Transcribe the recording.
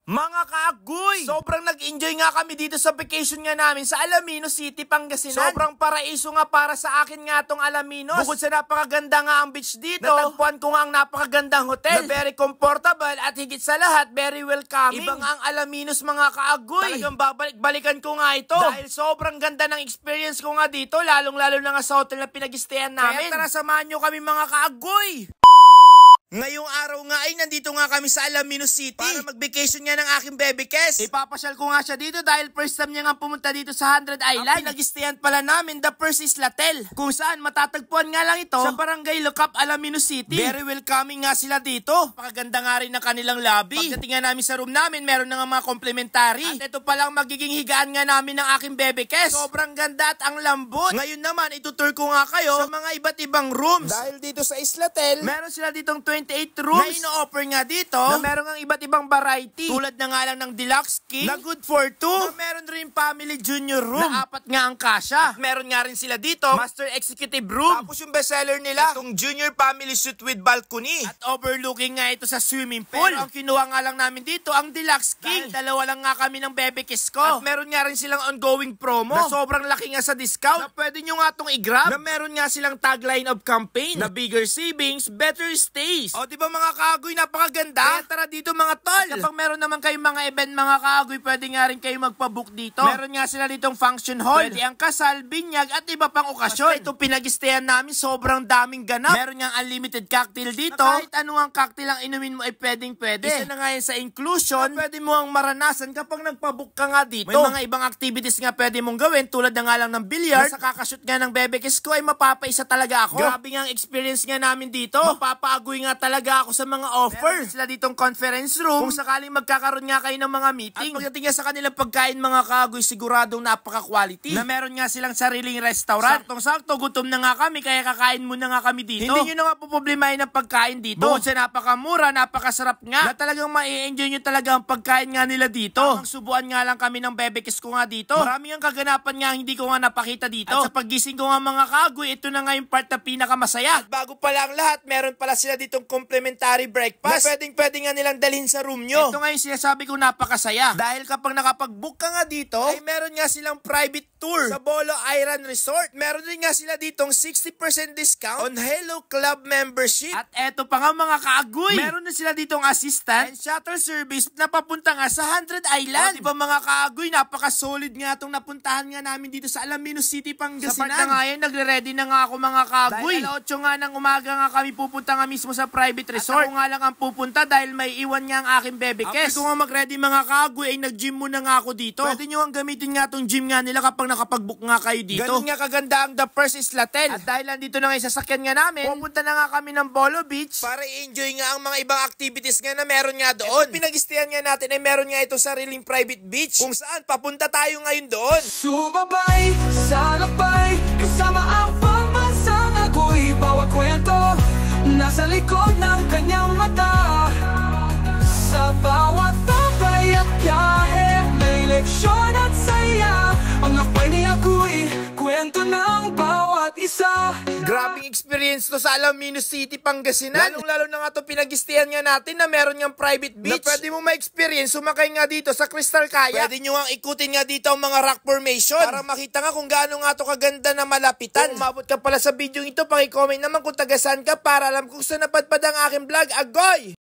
Mga kaagoy, sobrang nag-enjoy nga kami dito sa vacation nga namin sa Alaminos City, Pangasinan. Sobrang paraiso nga para sa akin nga tong Alaminos. Bukod sa napakaganda nga ang beach dito, natagpuan ko nga ang napakagandang hotel na very comfortable at higit sa lahat, very welcoming. Ibang ang Alaminos mga kaagoy. Talagang babalik-balikan ko nga ito dahil sobrang ganda ng experience ko nga dito, lalong-lalo na nga sa hotel na pinag-stayan namin. Kaya tara samahan nyo kami mga kaagoy. Ngayong araw nga ay nandito nga kami sa Alaminos City para mag-vacation nga ng aking bebe Kes. Ipapasyal ko nga siya dito dahil first time niya nga pumunta dito sa 100 Island. Ang pinag-stayan pala namin, the first is Latel, kung saan matatagpuan nga lang ito sa Barangay Lucap, Alaminos City. Very welcoming nga sila dito. Pakaganda nga rin ng kanilang lobby. Pagdating nga namin sa room namin, meron na nga mga complimentary. At ito palang magiging higaan nga namin ng aking bebe Kes. Sobrang ganda at ang lambot. Ngayon naman, itutur ko nga kayo sa mga iba't ibang rooms. Dahil dito sa Islatel, meron sila ditong 28 rooms na ino-offer nga dito na meron ang iba't ibang variety. Tulad na nga lang ng Deluxe King na good for 2. Na meron rin Family Junior Room na 4 nga ang kasya. At meron nga rin sila dito Master Executive Room. Tapos yung bestseller nila, itong Junior Family Suite with balcony. At overlooking nga ito sa swimming pool. Pero ang kinuha nga lang namin dito, ang Deluxe King. Dahil dalawa lang nga kami ng bebe kiss ko. At meron nga rin silang ongoing promo na sobrang laki nga sa discount na pwede nyo nga itong i-grab. Na meron nga silang tagline of campaign na bigger savings, better stays. O diba mga kaagoy, napakaganda? Kaya tara dito mga tol. At kapag meron naman kayong mga event mga kaagoy, pwede nga rin kayo magpabook dito. Meron nga sila ditong function hall, pwede ang kasal, binyag at iba pang okasyon. Basta itong pinag-stayan namin, sobrang daming ganap. Meron nga unlimited cocktail dito. Na kahit anong cocktail ang inumin mo ay pwedeng pwede. Isa na nga yan sa inclusion, na pwede mo ang maranasan kapag nagpabook ka nga dito. May mga ibang activities nga pwede mong gawin, tulad na nga lang ng billiard. Sa kakashoot nga ng bebe kiss ko ay mapapaisa talaga ako. Grabe nga ang experience nga namin dito. Mapapaagoy nga talaga ako sa mga offers. Meron sila ditong conference room kung sakaling magkakaroon nga kayo ng mga meeting. At pagdating nga sa kanilang pagkain mga kaagoy, siguradong napaka-quality. Na meron nga silang sariling restaurant. Saktong-sakto, gutom na nga kami kaya kakain muna nga kami dito. Hindi nyo na nga poproblemahin ang pagkain dito. Bukod sa napakamura, napakasarap nga. Na talagang ma-enjoy nyo talaga ang pagkain nga nila dito. Ang subuan nga lang kami ng bebe kiss ko nga dito. Marami ang kaganapan nga hindi ko nga napakita dito. At sa paggising ko nga mga kaagoy, ito na nga yung part na pinakamasaya. At bago pa lang lahat, meron pala sila ditong complimentary breakfast na pwede nga nilang dalhin sa room nyo. Ito nga yung sinasabi ko napakasaya. Dahil kapag nakapag-book ka nga dito, ay meron nga silang private tour sa Bolo Island Resort. Meron din nga sila ditong 60% discount on Hello Club membership. At eto pa nga mga kaagoy, meron na sila ditong assistant and shuttle service na papunta nga sa 100 Island. O diba mga kaagoy, napaka-solid nga itong napuntahan nga namin dito sa Alaminos City, Pangasinan. Sa part na nga yan, nagre-ready na nga ako mga kaagoy. Dahil 8 nga ng umaga nga kami pupunta nga mismo sa private resort. At ako nga lang ang pupunta dahil may iwan nga ang aking bebe Kes. After ko nga mag-ready mga kaagoy, ay nag-gym muna nga ako dito. Pwede nyo ang gamitin nga tong gym nga nila kapag nakapag-book nga kayo dito. Ganun nga kaganda ang The First is Latel. At dahil nandito na nga yung sasakyan nga namin, pupunta na nga kami ng Bolo Beach para i-enjoy nga ang mga ibang activities nga na meron nga doon. Pinag-stayan nga natin ay meron nga ito sariling private beach kung saan papunta tayo ngayon doon. Sumabay, salakbay, kasama ang pagmasang ako'y bawat kwento nasa likod ng kanyang mata. Sa bawat tabay at biyahe, may leksyon at saya. Ang ako'y ni ako'y kwento ng bawat isa. Grabing experience to sa Alaminos City, Pangasinan. Lalong-lalo na nga ito pinag-stayan nga natin na meron nga private beach na pwede mo ma-experience. Sumakay nga dito sa Crystal Kayak. Pwede nyo nga ikutin nga dito ang mga rock formation para makita nga kung gaano nga ito kaganda na malapitan. Kung umabot ka pala sa video ito, paki-comment naman kung taga saan ka para alam kung saan napadpad ang aking vlog. Agoy!